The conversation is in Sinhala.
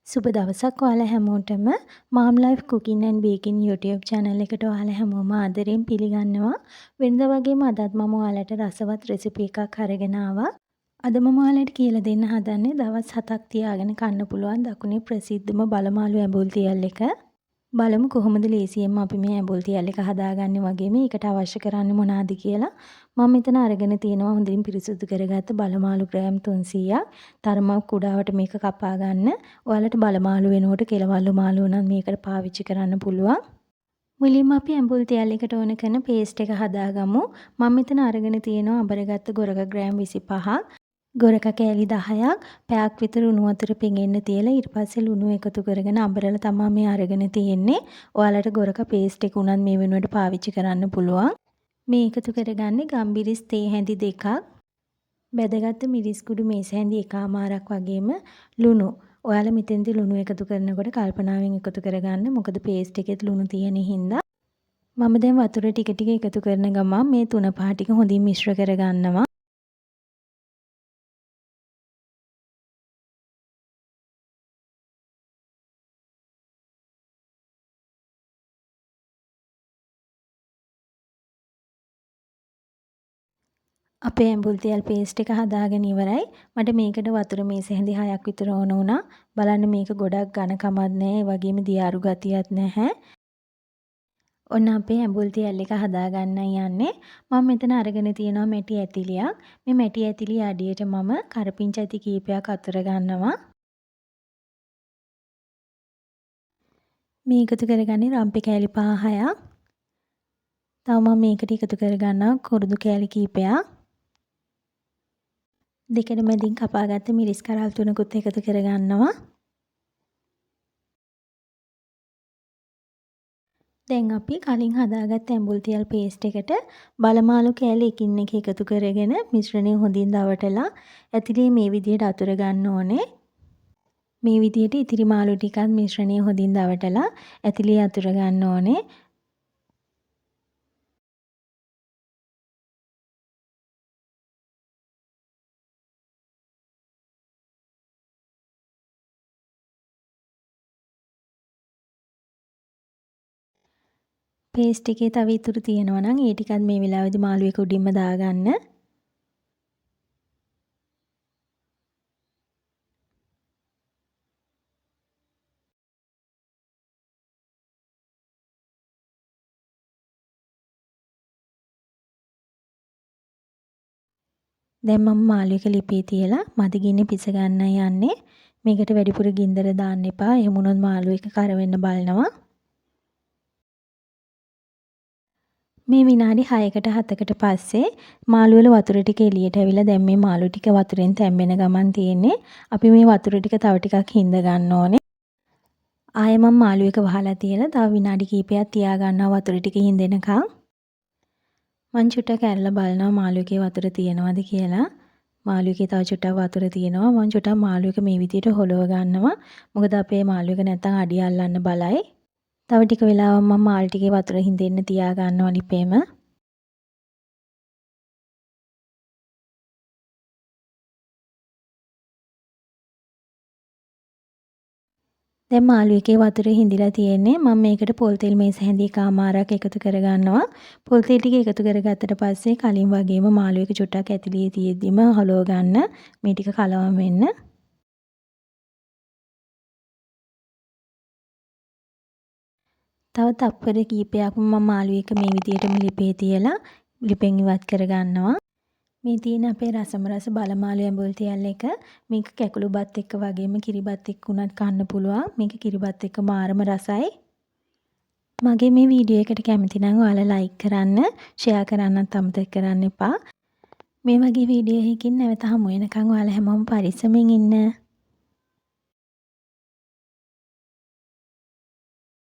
සුබ දවසක් ඔයාලා හැමෝටම Mom Life Cooking and Baking YouTube channel එකට ඔයාලා හැමෝම ආදරෙන් පිළිගන්නවා. වෙනදා වගේම අදත් මම ඔයාලට රසවත් රෙසිපි එකක් අරගෙන ආවා. අද මම ඔයාලට කියලා දෙන්න හදන්නේ දවස් 7ක් තියාගෙන කන්න පුළුවන් දකුණේ ප්‍රසිද්ධම බලමාළු ඇඹුල් තියල් එක. බලමු කොහොමද ලේසියෙන්ම අපි මේ ඇඹුල් තියල් එක හදාගන්නේ වගේම ඒකට අවශ්‍ය කරන්නේ මොනවාද කියලා. මම මෙතන අරගෙන තියෙනවා හොඳින් පිරිසිදු කරගත්ත බලමාළු ග්‍රෑම් 300ක්. තරමක් කුඩාවට මේක කපා ගන්න. ඔයාලට බලමාළු වෙනුවට කෙලවල්ලු මාළු උනත් මේකට පාවිච්චි කරන්න පුළුවන්. මුලින්ම අපි ඇඹුල් තියල් එකට ඕන කරන පේස්ට් එක හදාගමු. මම මෙතන අරගෙන තියෙනවා අබරගත්ත ගොරක ග්‍රෑම් 25ක්. ගොරක කෑලි 10ක් පැයක් විතර උණු වතුර පෙඟෙන්න තියලා ඊට පස්සේ ලුණු එකතු කරගෙන අඹරලා තමයි මේ අරගෙන තියෙන්නේ. ඔයාලට ගොරක පේස්ට් එක උනත් මේ වෙනුවට පාවිච්චි කරන්න පුළුවන්. මේ එකතු කරගන්නේ ගම්බිරිස් තේ හැඳි 2ක්. බැදගත්තු මිරිස් කුඩු මේස හැඳි එකමාරක් වගේම ලුණු. ඔයාලා මෙතෙන්දී ලුණු එකතු කරනකොට කල්පනාවෙන් එකතු කරගන්න. මොකද පේස්ට් එකෙත් ලුණු තියෙන හින්දා. මම දැන් වතුර ටික ටික එකතු කරන ගමන් මේ 3-5 ටික හොඳින් මිශ්‍ර කරගන්නවා. අපේ ඇඹුල් තියල් පේස්ට් එක හදාගෙන ඉවරයි. මට මේකට වතුර මේස හැඳි 6ක් විතර ඕන වුණා. බලන්න මේක ගොඩක් ඝන කමක් නැහැ. ඒ වගේම දියාරු ගතියක් නැහැ. ඔන්න අපේ ඇඹුල් තියල් එක හදාගන්නයි යන්නේ. මම මෙතන අරගෙන තියෙනවා මැටි ඇතිලියක්. මේ මැටි ඇතිලිය අඩියට මම කරපිංච ඇති කීපයක් අතර ගන්නවා. මේ එකතු කරගන්නේ රම්පේ කෑලි 5-6ක්. තව මම මේකට එකතු කරගන්නවා කුරුදු කෑලි කීපයක්. දෙකට මැදින් කපාගත්ත මිරිස් කරල් 3කුත් එකතු කරගන්නවා. දැන් අපි කලින් හදාගත්ත ඇඹුල් තියල් පේස්ට් එකට බලමාළු කෑලි එකින් එක එකතු කරගෙන මිශ්‍රණය හොඳින් දවටලා ඇතිලිය මේ විදිහට අතුර ගන්න ඕනේ. මේ විදිහට ඉතිරි මාළු ටිකත් මිශ්‍රණය හොඳින් දවටලා ඇතිලිය අතුර ගන්න ඕනේ. පේස්ට් එකේ තව ඉතුරු තියෙනවා නම් ඒ ටිකත් මේ වෙලාවේදී මාළු එක උඩින්ම දාගන්න. දැන් මම මාළු එක ලිපේ තියලා මදි ගින්නේ පිස ගන්නයි යන්නේ. මේකට වැඩිපුර ගින්දර දාන්න එපා. එහෙම වුණොත් මාළු එක කර වෙන්න බලනවා. මේ විනාඩි 6කට 7කට පස්සේ මාළු වල වතුර ටික එළියට ඇවිල්ලා දැන් මේ මාළු ටික වතුරෙන් තැම්බෙන ගමන් තියෙන්නේ. අපි මේ වතුර ටික තව ටිකක් හිඳ ගන්න ඕනේ. ආයෙ මම මාළු එක වහලා තියලා තව විනාඩි කිහිපයක් තියා ගන්නවා වතුර ටික හිඳෙනකම්. මං චුට්ටක් ඇරලා බලනවා මාළු එකේ වතුර තියෙනවද කියලා. මාළු එකේ තව චුට්ටක් වතුර තියෙනවා. මං චුට්ටක් මාළු එක මේ විදිහට හොලව ගන්නවා. මොකද අපේ මාළු එක නැත්තම් අඩිය අල්ලන්න බලයි. තව ටික වෙලාවක් මම මාළු ටිකේ වතුර හිඳෙන්න තියා ගන්නවා ලිපේම. දැන් මාළු එකේ වතුර හිඳිලා තියෙන්නේ. මම මේකට පොල් තෙල් මේස හැඳි එකමාරක් එකතු කරගන්නවා. පොල් තෙල් ටික එකතු කරගත්තට පස්සේ කලින් වගේම මාළු එක චුට්ටක් ඇතිලියේ තියෙද්දිම හලව ගන්න. මේ ටික කලවම් වෙන්න. තව තප්පර කීපයක්ම මම මාළු එක මේ විදිහටම ලිපේ තියලා ලිපෙන් ඉවත් කරගන්නවා. මේ තියෙන අපේ රසම රස බලමාළු ඇඹුල් තියල් එක. මේක කැකුළු බත් එක්ක වගේම කිරිබත් එක්ක උනත් කන්න පුළුවන්. මේක කිරිබත් එක්ක මාරම රසයි. මගේ මේ වීඩියෝ එකට කැමති නම් ඔයාලා ලයික් කරන්න, ෂෙයා කරන්නත් අමතක කරන්න එපා. මේ වගේ වීඩියෝ එකකින් නැවත හමු වෙනකන් ඔයාලා හැමෝම පරිස්සමින් ඉන්න.